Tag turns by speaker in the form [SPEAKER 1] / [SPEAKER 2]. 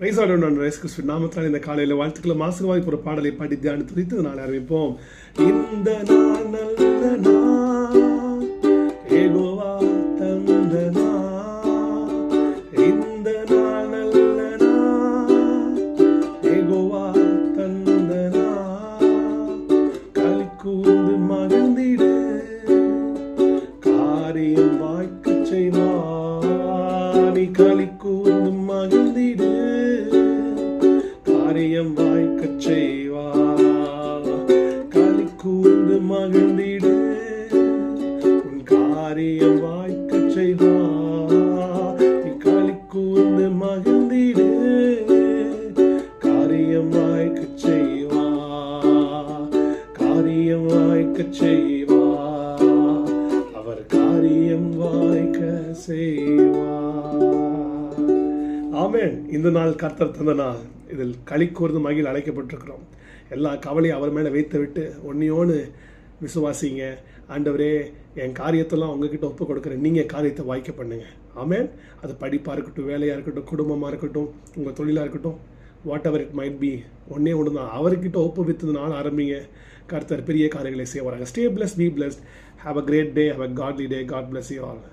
[SPEAKER 1] Price ஆண்டவர் இயேசு கிறிஸ்து நாமத்தால் இந்த காலையில் வாழ்த்துக்களும் ஆசீர்வாதம் ஒரு பாடலை பாடி தியானி துதித்து நாளை அறிவிப்போம். இந்த நாள் நல்ல நாள், யெகோவா தந்த நாள். இந்த நாள் நல்ல நாள், யெகோவா தந்த நாள். களி கூர்ந்து மகிழ்ந்திடு, காரியம் வாய்க்கச் செய்வார். நீ களி கூர்ந்து மகிழ்ந்திடு, காரியம் வாய்க்கச் செய்வார். களி கூர்ந்து மகிழ்ந்திடு, உன் காரியம் வாய்க்கச் செய்வார். நீ களி கூர்ந்து மகிழ்ந்திடு, காரியம் வாய்க்கச் செய்வார். காரியம் வாய்க்கச் செய்வார். அவர் காரியம் வாய்க்க செய்வார். ஆமென். இந்த நாள் கர்த்தர் தந்த நாள். இதில் களி கூர்ந்து மகிழ் அழைக்கப்பட்டிருக்கிறோம். எல்லா கவலையும் அவர் மேலே வைத்து விட்டு ஒன்னியோன்னு விசுவாசிங்க. ஆண்டவரே, என் காரியத்தெல்லாம் உங்ககிட்ட ஒப்பு கொடுக்குறேன், நீங்கள் காரியத்தை வாய்க்க பண்ணுங்க. ஆமென். அது படிப்பாக இருக்கட்டும், வேலையாக இருக்கட்டும், குடும்பமாக இருக்கட்டும், உங்கள் தொழிலாக இருக்கட்டும், what ever it might be, ஒன்றே ஒன்று தான். அவர்கிட்ட ஒப்பு வித்து நாள் ஆரம்பிங்க. கர்த்தர் பெரிய காரியங்களை செய்வாங்க. Stay blessed, be blessed. Have a great day, have a godly day. God bless you all.